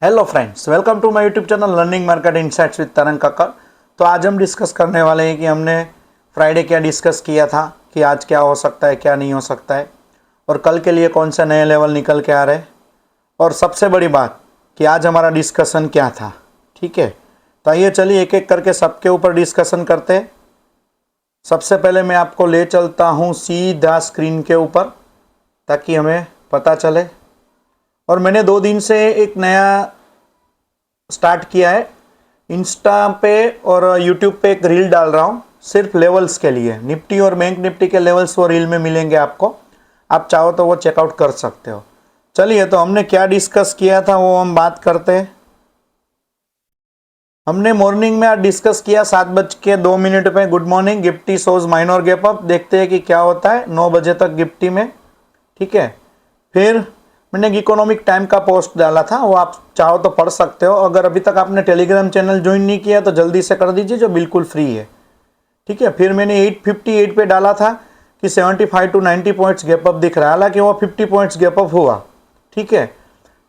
Hello friends, welcome to my YouTube channel learning market insights with Tarang Kakkar. तो आज हम discuss करने वाले हैं कि हमने फ्राइडे क्या डिस्कस किया था कि आज क्या हो सकता है, क्या नहीं हो सकता है, और कल के लिए कौन से नए लेवल निकल के आ रहे हैं, और सबसे बड़ी बात कि आज हमारा डिस्कशन क्या था। ठीक है, तो आइए चलिए एक एक करके सबके ऊपर डिस्कशन करते हैं। सबसे पहले मैं आपको ले चलता हूँ सीधा स्क्रीन के ऊपर ताकि हमें पता चले। और मैंने 2 दिन से एक नया स्टार्ट किया है, इंस्टा पे और यूट्यूब पे एक रील डाल रहा हूँ सिर्फ लेवल्स के लिए। निफ्टी और बैंक निफ्टी के लेवल्स वो रील में मिलेंगे आपको, आप चाहो तो वो चेकआउट कर सकते हो। चलिए, तो हमने क्या डिस्कस किया था वो हम बात करते हैं। हमने मॉर्निंग में आज डिस्कस किया 7:02 पे, गुड मॉर्निंग, गिफ्टी सोज माइनर गैप अप, देखते हैं कि क्या होता है 9 बजे तक गिफ्टी में। ठीक है, फिर मैंने इकोनॉमिक टाइम का पोस्ट डाला था, वो आप चाहो तो पढ़ सकते हो। अगर अभी तक आपने टेलीग्राम चैनल ज्वाइन नहीं किया तो जल्दी से कर दीजिए, जो बिल्कुल फ्री है। ठीक है, फिर मैंने 858 पे डाला था कि 75 to 90 पॉइंट्स गैप अप दिख रहा है, हालांकि वो 50 पॉइंट्स गैप अप हुआ। ठीक है,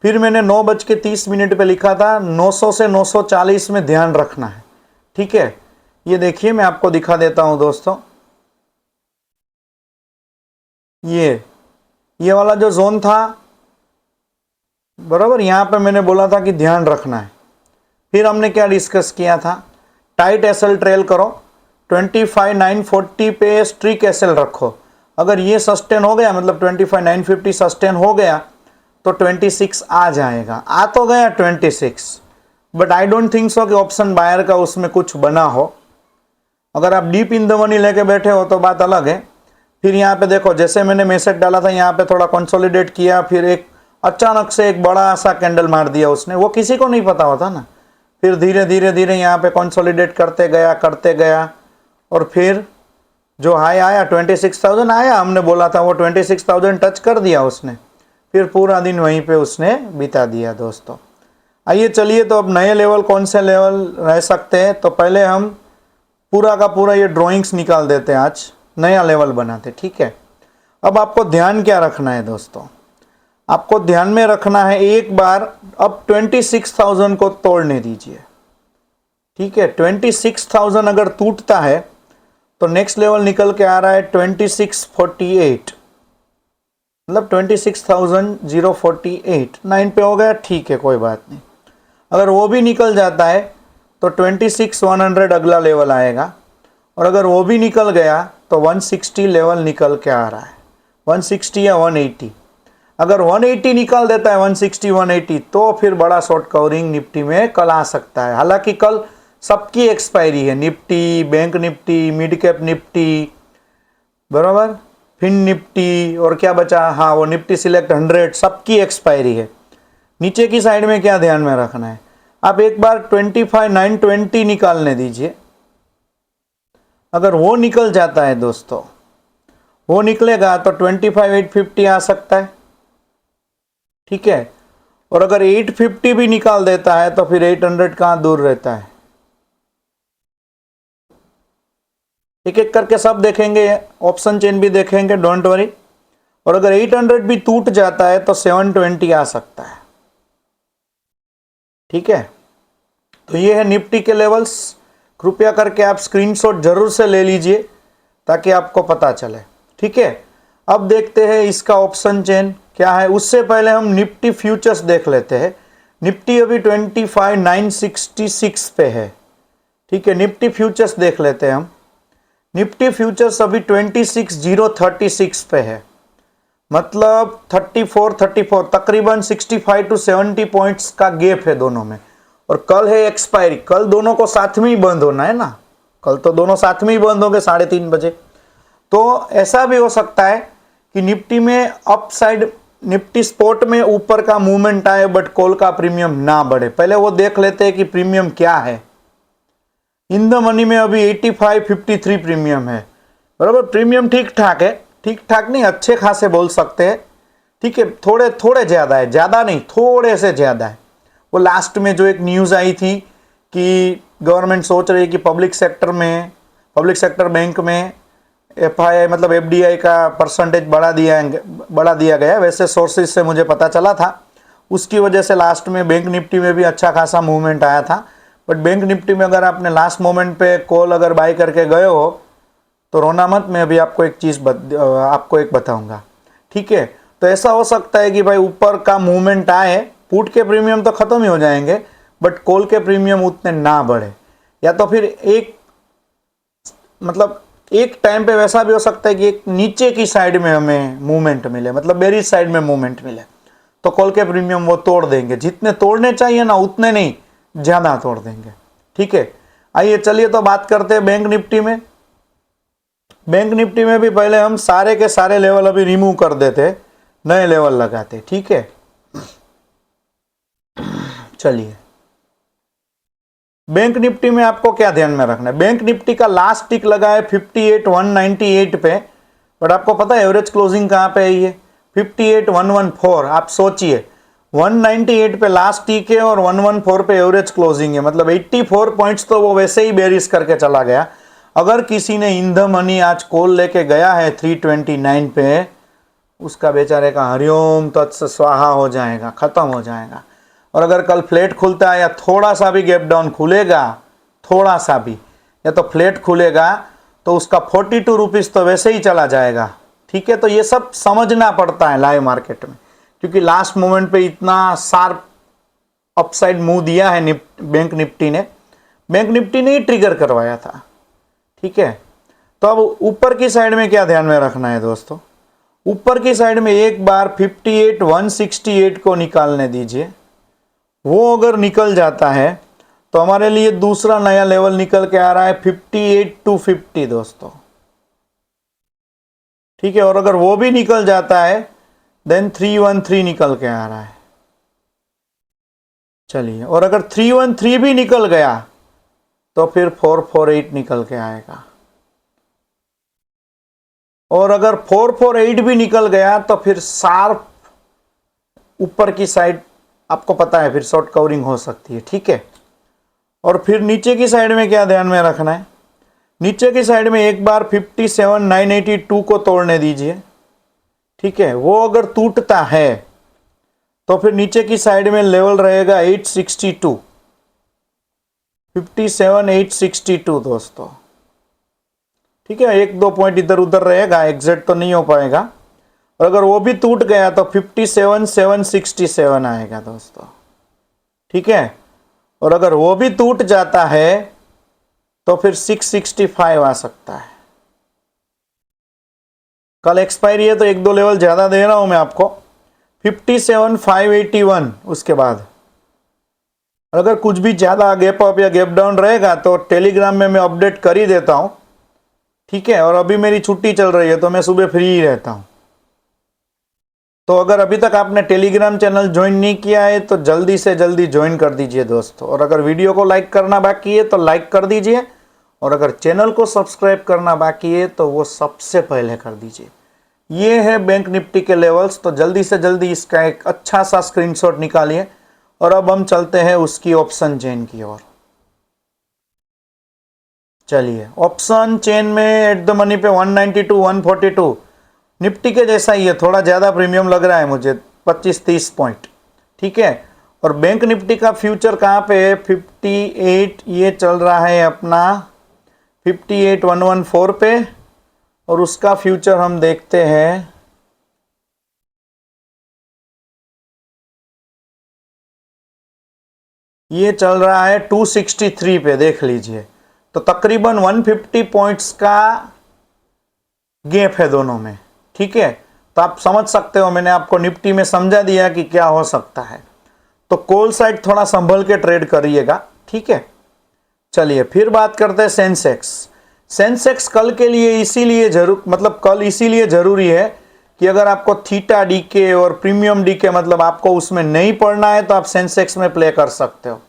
फिर मैंने 9:30 पे लिखा था 900 से 940 में ध्यान रखना है। ठीक है, ये देखिए मैं आपको दिखा देता हूँ दोस्तों, ये वाला जो जोन था बराबर, यहाँ पे मैंने बोला था कि ध्यान रखना है। फिर हमने क्या डिस्कस किया था, टाइट एसएल ट्रेल करो, 25,940 पे स्ट्रिक एसएल रखो। अगर ये सस्टेन हो गया, मतलब 25,950 सस्टेन हो गया तो 26 आ जाएगा। आ तो गया 26, but I don't think so कि ऑप्शन बायर का उसमें कुछ बना हो। अगर आप डीप इन द मनी लेके बैठे हो तो बात अलग है। फिर यहाँ पे देखो, जैसे मैंने मैसेज डाला था यहाँ पे थोड़ा कंसोलिडेट किया, फिर एक अचानक से एक बड़ा सा कैंडल मार दिया उसने, वो किसी को नहीं पता होता ना। फिर धीरे धीरे धीरे यहाँ पे कंसोलिडेट करते गया, और फिर जो हाई आया 26,000 आया, हमने बोला था वो 26,000 टच कर दिया उसने। फिर पूरा दिन वहीं पे उसने बिता दिया दोस्तों। आइए चलिए, तो अब नए लेवल कौन से लेवल रह सकते हैं, तो पहले हम पूरा का पूरा ये ड्रॉइंग्स निकाल देते हैं, आज नया लेवल बनाते। ठीक है, अब आपको ध्यान क्या रखना है दोस्तों, आपको ध्यान में रखना है एक बार अब 26,000 को तोड़ने दीजिए। ठीक है, 26,000 अगर टूटता है तो नेक्स्ट लेवल निकल के आ रहा है 2648, मतलब 26,048 9 पे हो गया। ठीक है, कोई बात नहीं। अगर वो भी निकल जाता है तो 26,100 अगला लेवल आएगा, और अगर वो भी निकल गया तो 160 लेवल निकल के आ रहा है, 160 या 180। अगर 180 निकाल देता है, 160 180, तो फिर बड़ा शॉर्ट कवरिंग निफ्टी में कल आ सकता है। हालांकि कल सबकी एक्सपायरी है, Nifty, bank Nifty, mid cap Nifty, बराबर, फिन निफ्टी, और क्या बचा, हाँ वो निफ्टी सिलेक्ट 100, सबकी एक्सपायरी है। नीचे की साइड में क्या ध्यान में रखना है, आप एक बार 25,920 निकालने दीजिए। अगर वो निकल जाता है दोस्तों, वो निकलेगा तो 25,850 आ सकता है। ठीक है, और अगर 850 भी निकाल देता है तो फिर 800 कहाँ दूर रहता है। एक एक करके सब देखेंगे, ऑप्शन चेन भी देखेंगे, डोंट वरी। और अगर 800 भी टूट जाता है तो 720 आ सकता है। ठीक है, तो ये है निफ्टी के लेवल्स। कृपया करके आप स्क्रीनशॉट जरूर से ले लीजिए ताकि आपको पता चले। ठीक है, अब देखते हैं इसका ऑप्शन चेन क्या है। उससे पहले हम निफ्टी फ्यूचर्स देख लेते हैं। निफ्टी अभी 25,966 पे है। ठीक है, निफ्टी फ्यूचर्स देख लेते हैं हम। निफ्टी फ्यूचर्स अभी 26,036 पे है, मतलब 34 तकरीबन 65 to 70 पॉइंट्स का गैप है दोनों में। और कल है एक्सपायरी, कल दोनों को साथ में ही बंद होना है ना, कल तो दोनों साथ में ही बंद होंगे 3:30 बजे। तो ऐसा भी हो सकता है कि निफ्टी में अपसाइड, निफ्टी स्पॉट में ऊपर का मूवमेंट आए बट कॉल का प्रीमियम ना बढ़े। पहले वो देख लेते हैं कि प्रीमियम क्या है। इन द मनी में अभी 8553 प्रीमियम है, बराबर। प्रीमियम ठीक ठाक है, ठीक ठाक नहीं, अच्छे खासे बोल सकते हैं। ठीक है, थोड़े थोड़े ज़्यादा है, ज़्यादा नहीं, थोड़े से ज़्यादा है। वो लास्ट में जो एक न्यूज़ आई थी कि गवर्नमेंट सोच रही है कि पब्लिक सेक्टर बैंक में FII मतलब FDI का परसेंटेज बढ़ा दिया गया। वैसे सोर्सेज से मुझे पता चला था, उसकी वजह से लास्ट में बैंक निफ्टी में भी अच्छा खासा मूवमेंट आया था। बट बैंक निफ्टी में अगर आपने लास्ट मोमेंट पे कॉल अगर बाय करके गए हो तो रोना मत, मैं अभी आपको एक चीज़ आपको एक बताऊंगा, ठीक है। तो ऐसा हो सकता है कि भाई ऊपर का मूवमेंट आए, पुट के प्रीमियम तो ख़त्म ही हो जाएंगे बट कॉल के प्रीमियम उतने ना बढ़े, या तो फिर एक मतलब एक टाइम पे वैसा भी हो सकता है कि एक नीचे की साइड में हमें मूवमेंट मिले, मतलब बेरिश साइड में मूवमेंट मिले, तो कॉल के प्रीमियम वो तोड़ देंगे। जितने तोड़ने चाहिए ना उतने नहीं, ज़्यादा तोड़ देंगे, ठीक है। आइए चलिए तो बात करते हैं बैंक निफ्टी में। बैंक निफ्टी में भी पहले हम सारे के सारे लेवल अभी रिमूव कर देते, नए लेवल लगाते, ठीक है। चलिए बैंक निफ्टी में आपको क्या ध्यान में रखना है, बैंक निफ्टी का लास्ट टिक लगा है 58,198 पे, बट आपको पता है एवरेज क्लोजिंग कहाँ पे है, ये 58,114। आप सोचिए 198 पे लास्ट टिक है और 114 पे एवरेज क्लोजिंग है, मतलब 84 पॉइंट्स तो वो वैसे ही बेरिश करके चला गया। अगर किसी ने इन द मनी आज कॉल लेके गया है 329 पे, उसका बेचारे का हरिओम तत्स स्वाहा हो जाएगा, खत्म हो जाएगा। और अगर कल फ्लैट खुलता है या थोड़ा सा भी गैप डाउन खुलेगा, थोड़ा सा भी, या तो फ्लैट खुलेगा तो उसका 42 रुपीज़ तो वैसे ही चला जाएगा, ठीक है। तो ये सब समझना पड़ता है लाइव मार्केट में, क्योंकि लास्ट मोमेंट पे इतना शार्प अपसाइड मूव दिया है बैंक निफ्टी ने ही ट्रिगर करवाया था, ठीक है। तो अब ऊपर की साइड में क्या ध्यान में रखना है दोस्तों, ऊपर की साइड में एक बार 58,168 को निकालने दीजिए। वो अगर निकल जाता है तो हमारे लिए दूसरा नया लेवल निकल के आ रहा है 58,250 दोस्तों, ठीक है। और अगर वो भी निकल जाता है देन 313 निकल के आ रहा है। चलिए, और अगर 313 भी निकल गया तो फिर 448 निकल के आएगा, और अगर 448 भी निकल गया तो फिर शार्प ऊपर की साइड आपको पता है फिर शॉर्ट कवरिंग हो सकती है, ठीक है। और फिर नीचे की साइड में क्या ध्यान में रखना है, नीचे की साइड में एक बार 57,982 को तोड़ने दीजिए, ठीक है। वो अगर टूटता है तो फिर नीचे की साइड में लेवल रहेगा 862, 57,862 दोस्तों, ठीक है। एक दो पॉइंट इधर उधर रहेगा, एग्जैक्ट तो नहीं हो पाएगा। और अगर वो भी टूट गया तो 57,767 आएगा दोस्तों, ठीक है। और अगर वो भी टूट जाता है तो फिर 665 आ सकता है। कल एक्सपायरी है तो एक दो लेवल ज्यादा दे रहा हूं मैं आपको, 57,581 उसके बाद। और अगर कुछ भी ज्यादा गैप अप या गैप डाउन रहेगा तो टेलीग्राम में मैं अपडेट कर ही देता हूं, ठीक है। और अभी मेरी छुट्टी चल रही है तो मैं सुबह फ्री ही रहता हूं। तो अगर अभी तक आपने टेलीग्राम चैनल ज्वाइन नहीं किया है तो जल्दी से जल्दी ज्वाइन कर दीजिए दोस्तों। और अगर वीडियो को लाइक करना बाकी है तो लाइक कर दीजिए, और अगर चैनल को सब्सक्राइब करना बाकी है तो वो सबसे पहले कर दीजिए। ये है बैंक निफ्टी के लेवल्स, तो जल्दी से जल्दी इसका एक अच्छा सा स्क्रीनशॉट निकालिए। और अब हम चलते हैं उसकी ऑप्शन चेन की ओर। चलिए, ऑप्शन चेन में एट द मनी पे 192 142 निफ्टी के जैसा ही है, थोड़ा ज़्यादा प्रीमियम लग रहा है मुझे, 25-30 पॉइंट, ठीक है। और बैंक निफ्टी का फ्यूचर कहाँ पे है, 58, ये चल रहा है अपना 58,114 पे। और उसका फ्यूचर हम देखते हैं, ये चल रहा है 263 पे, देख लीजिए। तो तकरीबन 150 पॉइंट्स का गैप है दोनों में, ठीक है। तो आप समझ सकते हो, मैंने आपको निफ्टी में समझा दिया कि क्या हो सकता है। तो कॉल साइड थोड़ा संभल के ट्रेड करिएगा, ठीक है। चलिए फिर बात करते हैं सेंसेक्स कल के लिए इसीलिए कल इसीलिए जरूरी है कि अगर आपको थीटा डीके और प्रीमियम डीके मतलब आपको उसमें नहीं पढ़ना है तो आप सेंसेक्स में प्ले कर सकते हो।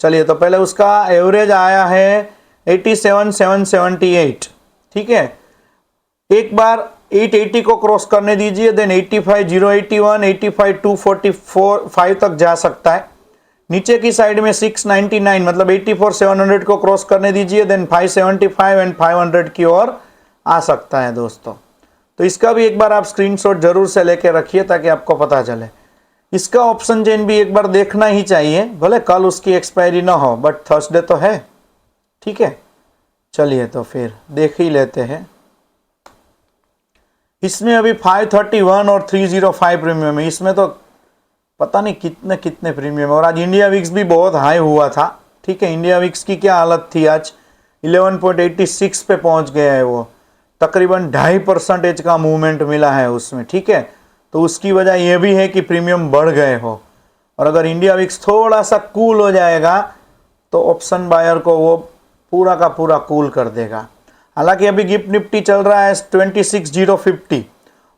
चलिए, तो पहले उसका एवरेज आया है 87,778, ठीक है। एक बार 880 को क्रॉस करने दीजिए, देन 85,081, 85,245 तक जा सकता है। नीचे की साइड में 699 मतलब 84,700 को क्रॉस करने दीजिए, देन 575 एंड 500 की ओर आ सकता है दोस्तों। तो इसका भी एक बार आप स्क्रीनशॉट जरूर से लेके रखिए ताकि आपको पता चले। इसका ऑप्शन चेन भी एक बार देखना ही चाहिए, भले कल उसकी एक्सपायरी ना हो बट थर्सडे तो है, ठीक है। चलिए तो फिर देख ही लेते हैं। इसमें अभी 531 और 305 प्रीमियम है, इसमें तो पता नहीं कितने कितने प्रीमियम है। और आज इंडिया विक्स भी बहुत हाई हुआ था, ठीक है। इंडिया विक्स की क्या हालत थी, आज 11.86 पे पहुंच गया है वो, तकरीबन 2.5% का मूवमेंट मिला है उसमें, ठीक है। तो उसकी वजह यह भी है कि प्रीमियम बढ़ गए हो। और अगर इंडिया विक्स थोड़ा सा कूल हो जाएगा तो ऑप्शन बायर को वो पूरा का पूरा कूल कर देगा। हालांकि अभी गिफ्ट निफ्टी चल रहा है 26,050,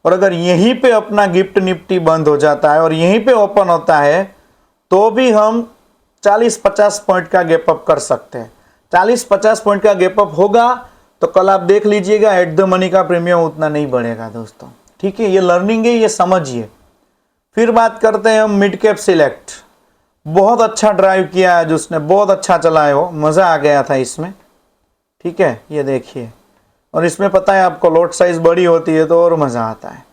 और अगर यहीं पे अपना गिफ्ट निफ्टी बंद हो जाता है और यहीं पे ओपन होता है तो भी हम 40-50 पॉइंट का गैप अप कर सकते हैं। 40-50 पॉइंट का गैप अप होगा तो कल आप देख लीजिएगा एट द मनी का प्रीमियम उतना नहीं बढ़ेगा दोस्तों, ठीक है। ये लर्निंग है, ये समझिए। फिर बात करते हैं हम मिड कैप सिलेक्ट। बहुत अच्छा ड्राइव किया है उसने, बहुत अच्छा चला है वो, मज़ा आ गया था इसमें, ठीक है। ये देखिए, और इसमें पता है आपको लॉट साइज बड़ी होती है तो और मज़ा आता है।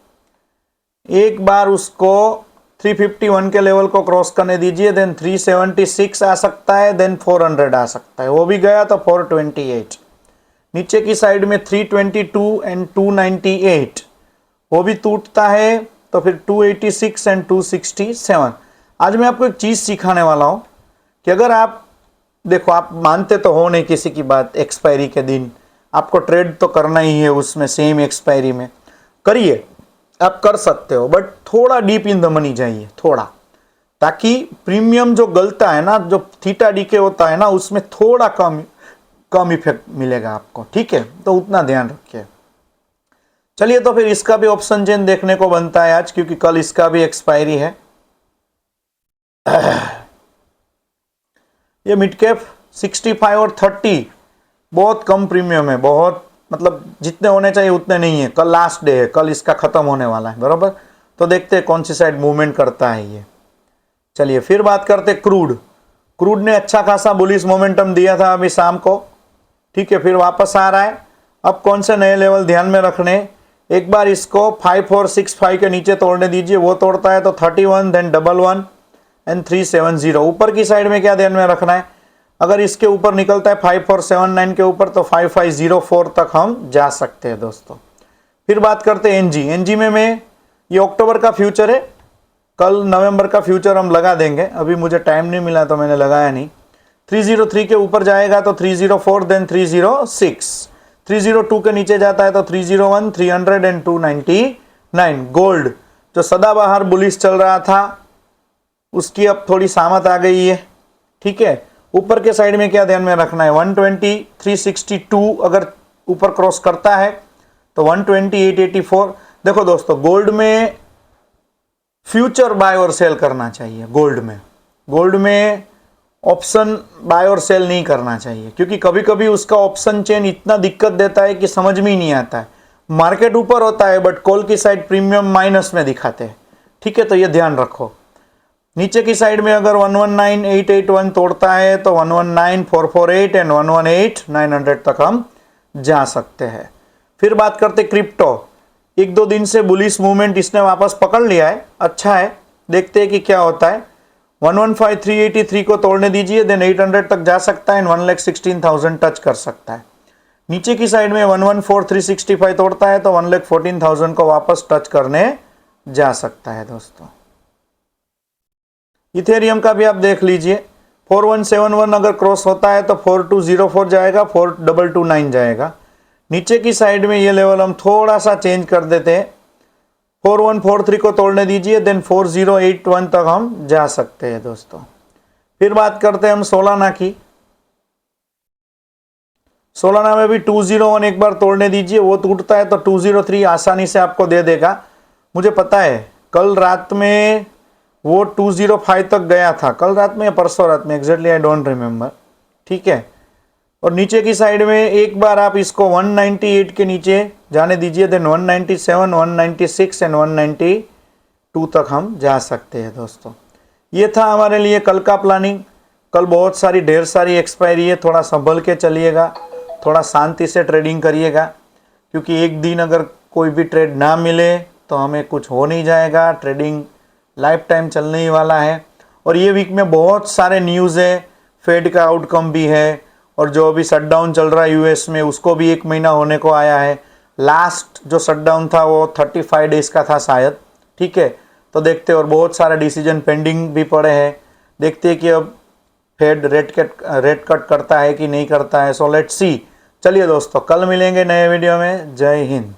एक बार उसको 351 के लेवल को क्रॉस करने दीजिए, देन 376 आ सकता है, देन 400 आ सकता है, वो भी गया तो 428। नीचे की साइड में 322 एंड 298 वो भी टूटता है तो फिर 286 एंड 267। आज मैं आपको एक चीज़ सिखाने वाला हूँ कि अगर आप देखो, आप मानते तो हो नहीं किसी की बात, एक्सपायरी के दिन आपको ट्रेड तो करना ही है उसमें, सेम एक्सपायरी में करिए, आप कर सकते हो, बट थोड़ा डीप इन द मनी जाइए थोड़ा, ताकि प्रीमियम जो गलता है ना, जो थीटा डीके होता है ना, उसमें थोड़ा कम इफेक्ट मिलेगा आपको, ठीक है। तो उतना ध्यान रखिए। चलिए तो फिर इसका भी ऑप्शन चेन देखने को बनता है आज, क्योंकि कल इसका भी एक्सपायरी है। ये मिड कैप 65 और 30 बहुत कम प्रीमियम है, बहुत मतलब जितने होने चाहिए उतने नहीं है। कल लास्ट डे है, कल इसका खत्म होने वाला है, बराबर। तो देखते हैं कौन सी साइड मूवमेंट करता है ये। चलिए फिर बात करते क्रूड। क्रूड ने अच्छा खासा बुलिश मोमेंटम दिया था अभी शाम को, ठीक है, फिर वापस आ रहा है। अब कौन से नए लेवल ध्यान में रखने, एक बार इसको 5465 के नीचे तोड़ने दीजिए, वो तोड़ता है तो 31, देन 11 एंड 370। ऊपर की साइड में क्या ध्यान में रखना है, अगर इसके ऊपर निकलता है 5479 के ऊपर तो 5504 तक हम जा सकते हैं दोस्तों। फिर बात करते हैं एनजी। एनजी में मैं ये अक्टूबर का फ्यूचर है, कल नवंबर का फ्यूचर हम लगा देंगे, अभी मुझे टाइम नहीं मिला तो मैंने लगाया नहीं। 303 के ऊपर जाएगा तो 304, देन 306, 302 के नीचे जाता है तो 301, 300 एंड 299। गोल्ड जो सदाबहार बुलिश चल रहा था उसकी अब थोड़ी सामत आ गई है, ठीक है। ऊपर के साइड में क्या ध्यान में रखना है, 120, 362 अगर ऊपर क्रॉस करता है तो 120, 884। देखो दोस्तों, गोल्ड में फ्यूचर बाय और सेल करना चाहिए। गोल्ड में ऑप्शन बाय और सेल नहीं करना चाहिए, क्योंकि कभी कभी उसका ऑप्शन चेन इतना दिक्कत देता है कि समझ में ही नहीं आता है। मार्केट ऊपर होता है बट कॉल की साइड प्रीमियम माइनस में दिखाते हैं, ठीक है। तो ये ध्यान रखो। नीचे की साइड में अगर 119881 तोड़ता है तो 119448 एंड 118900 तक हम जा सकते हैं। फिर बात करते क्रिप्टो। एक दो दिन से बुलिश मूवमेंट इसने वापस पकड़ लिया है, अच्छा है, देखते हैं कि क्या होता है। 115383 को तोड़ने दीजिए, देन 800 तक जा सकता है, 1,16,000 टच कर सकता है। नीचे की साइड में 114365 तोड़ता है तो 1,14,000 को वापस टच करने जा सकता है दोस्तों। इथेरियम का भी आप देख लीजिए, 4171 अगर क्रॉस होता है तो 4204 जाएगा, 4229 जाएगा। नीचे की साइड में ये लेवल हम थोड़ा सा चेंज कर देते हैं, 4143 को तोड़ने दीजिए, देन 4081 तक हम जा सकते हैं दोस्तों। फिर बात करते हैं हम सोलाना की। सोलाना में भी 201 एक बार तोड़ने दीजिए, वो टूटता है तो 203 आसानी से आपको दे देगा। मुझे पता है कल रात में वो 205 तक गया था, कल रात में या परसों रात में, एग्जैक्टली आई डोंट रिमेम्बर, ठीक है। और नीचे की साइड में एक बार आप इसको 198 के नीचे जाने दीजिए, देन 197, 196 एंड 192 तक हम जा सकते हैं दोस्तों। ये था हमारे लिए कल का प्लानिंग। कल बहुत सारी ढेर सारी एक्सपायरी है, थोड़ा संभल के चलिएगा, थोड़ा शांति से ट्रेडिंग करिएगा, क्योंकि एक दिन अगर कोई भी ट्रेड ना मिले तो हमें कुछ हो नहीं जाएगा। ट्रेडिंग लाइफ टाइम चलने ही वाला है। और ये वीक में बहुत सारे न्यूज़ है, फेड का आउटकम भी है, और जो अभी शटडाउन चल रहा है यूएस में उसको भी 1 महीना होने को आया है। लास्ट जो शटडाउन था वो 35 डेज का था शायद, ठीक है। तो देखते हैं, और बहुत सारे डिसीजन पेंडिंग भी पड़े हैं। देखते हैं कि अब फेड रेट कट करता है कि नहीं करता है। So let's see. चलिए दोस्तों, कल मिलेंगे नए वीडियो में। जय हिंद।